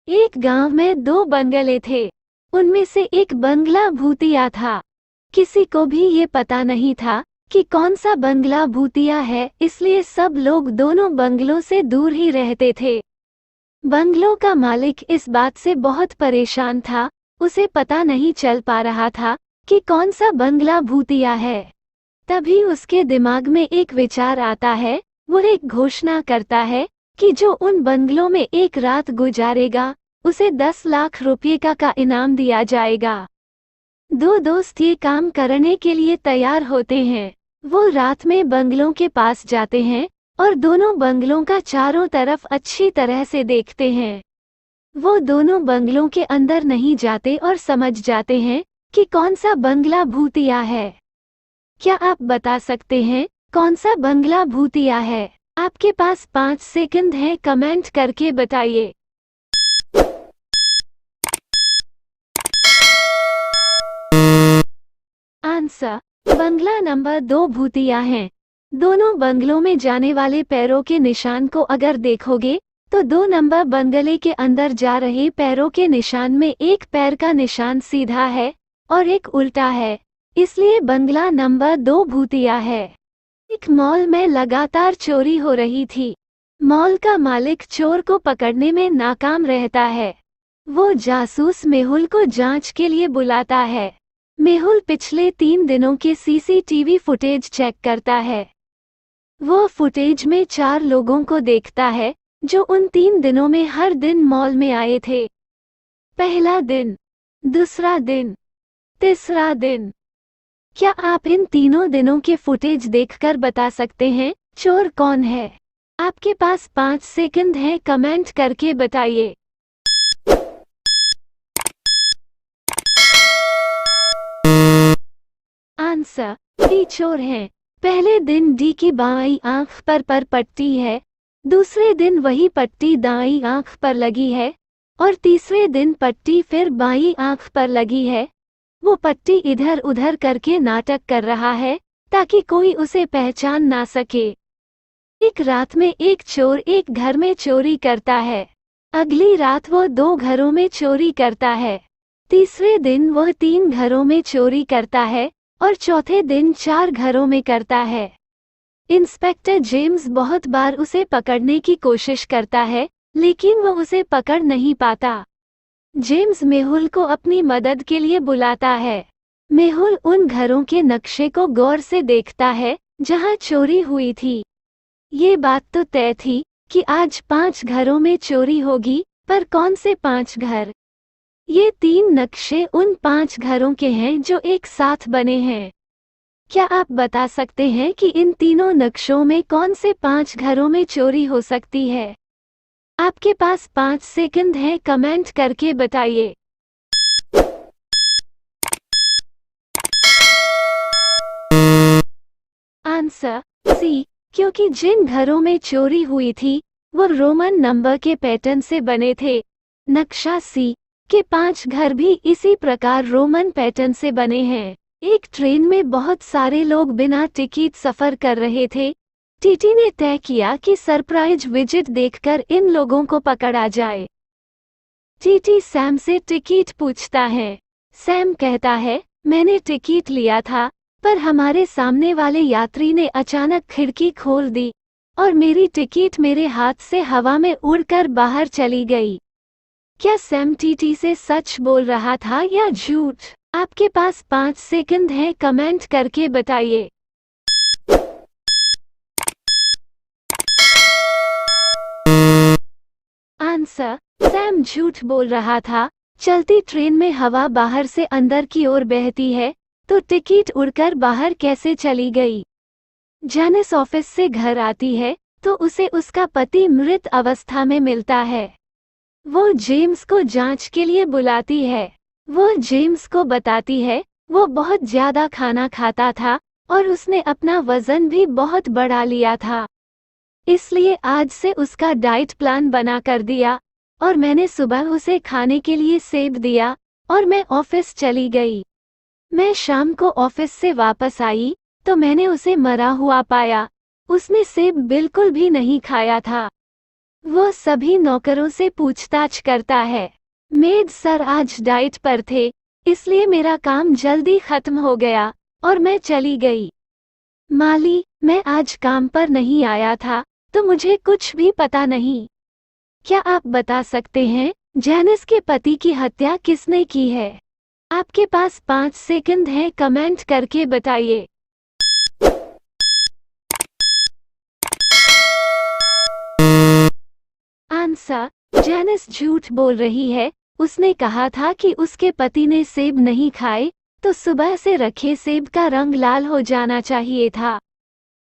एक गांव में दो बंगले थे। उनमें से एक बंगला भूतिया था। किसी को भी ये पता नहीं था कि कौन सा बंगला भूतिया है, इसलिए सब लोग दोनों बंगलों से दूर ही रहते थे। बंगलों का मालिक इस बात से बहुत परेशान था। उसे पता नहीं चल पा रहा था कि कौन सा बंगला भूतिया है। तभी उसके दिमाग में एक विचार आता है। वो एक घोषणा करता है कि जो उन बंगलों में एक रात गुजारेगा उसे 10 लाख रुपए का इनाम दिया जाएगा। दो दोस्त ये काम करने के लिए तैयार होते हैं। वो रात में बंगलों के पास जाते हैं और दोनों बंगलों का चारों तरफ अच्छी तरह से देखते हैं। वो दोनों बंगलों के अंदर नहीं जाते और समझ जाते हैं कि कौन सा बंगला भूतिया है। क्या आप बता सकते हैं कौन सा बंगला भूतिया है? आपके पास 5 सेकंड हैं, कमेंट करके बताइए। आंसर, बंगला नंबर 2 भूतिया है। दोनों बंगलों में जाने वाले पैरों के निशान को अगर देखोगे तो 2 नंबर बंगले के अंदर जा रहे पैरों के निशान में एक पैर का निशान सीधा है और एक उल्टा है, इसलिए बंगला नंबर 2 भूतिया है। एक मॉल में लगातार चोरी हो रही थी। मॉल का मालिक चोर को पकड़ने में नाकाम रहता है। वो जासूस मेहुल को जांच के लिए बुलाता है। मेहुल पिछले 3 दिनों के सीसीटीवी फुटेज चेक करता है। वो फुटेज में 4 लोगों को देखता है जो उन 3 दिनों में हर दिन मॉल में आए थे। पहला दिन, दूसरा दिन, तीसरा दिन। क्या आप इन तीनों दिनों के फुटेज देखकर बता सकते हैं चोर कौन है? आपके पास 5 सेकंड हैं, कमेंट करके बताइए। आंसर, डी चोर हैं। पहले दिन डी की बाईं आंख पर पट्टी है, दूसरे दिन वही पट्टी दाईं आंख पर लगी है और तीसरे दिन पट्टी फिर बाईं आंख पर लगी है। वो पट्टी इधर उधर करके नाटक कर रहा है ताकि कोई उसे पहचान ना सके। एक रात में एक चोर एक घर में चोरी करता है। अगली रात वो 2 घरों में चोरी करता है। तीसरे दिन वह 3 घरों में चोरी करता है और चौथे दिन 4 घरों में करता है। इंस्पेक्टर जेम्स बहुत बार उसे पकड़ने की कोशिश करता है, लेकिन वह उसे पकड़ नहीं पाता। जेम्स मेहुल को अपनी मदद के लिए बुलाता है। मेहुल उन घरों के नक्शे को गौर से देखता है जहां चोरी हुई थी। ये बात तो तय थी कि आज 5 घरों में चोरी होगी, पर कौन से 5 घर? ये 3 नक्शे उन 5 घरों के हैं जो एक साथ बने हैं। क्या आप बता सकते हैं कि इन तीनों नक्शों में कौन से 5 घरों में चोरी हो सकती है? आपके पास 5 सेकंड हैं, कमेंट करके बताइए। आंसर, सी, क्योंकि जिन घरों में चोरी हुई थी वो रोमन नंबर के पैटर्न से बने थे। नक्शा सी के 5 घर भी इसी प्रकार रोमन पैटर्न से बने हैं। एक ट्रेन में बहुत सारे लोग बिना टिकट सफर कर रहे थे। टीटी ने तय किया कि सरप्राइज विजिट देखकर इन लोगों को पकड़ा जाए। टीटी सैम से टिकट पूछता है। सैम कहता है, मैंने टिकट लिया था, पर हमारे सामने वाले यात्री ने अचानक खिड़की खोल दी और मेरी टिकट मेरे हाथ से हवा में उड़कर बाहर चली गई। क्या सैम टीटी से सच बोल रहा था या झूठ? आपके पास 5 सेकंड हैं, कमेंट करके बताइए। आंसर, सैम झूठ बोल रहा था। चलती ट्रेन में हवा बाहर से अंदर की ओर बहती है, तो टिकट उड़कर बाहर कैसे चली गई? जैनिस ऑफिस से घर आती है तो उसे उसका पति मृत अवस्था में मिलता है। वो जेम्स को जांच के लिए बुलाती है। वो जेम्स को बताती है वो बहुत ज्यादा खाना खाता था और उसने अपना वजन भी बहुत बढ़ा लिया था, इसलिए आज से उसका डाइट प्लान बना कर दिया और मैंने सुबह उसे खाने के लिए सेब दिया और मैं ऑफिस चली गई। मैं शाम को ऑफिस से वापस आई तो मैंने उसे मरा हुआ पाया। उसने सेब बिल्कुल भी नहीं खाया था। वो सभी नौकरों से पूछताछ करता है। मेड सर आज डाइट पर थे, इसलिए मेरा काम जल्दी खत्म हो गया और मैं चली गई। माली, मैं आज काम पर नहीं आया था, तो मुझे कुछ भी पता नहीं। क्या आप बता सकते हैं, जैनिस के पति की हत्या किसने की है? आपके पास 5 सेकंड हैं, कमेंट करके बताइए। आंसर, जैनिस झूठ बोल रही है। उसने कहा था कि उसके पति ने सेब नहीं खाए, तो सुबह से रखे सेब का रंग लाल हो जाना चाहिए था।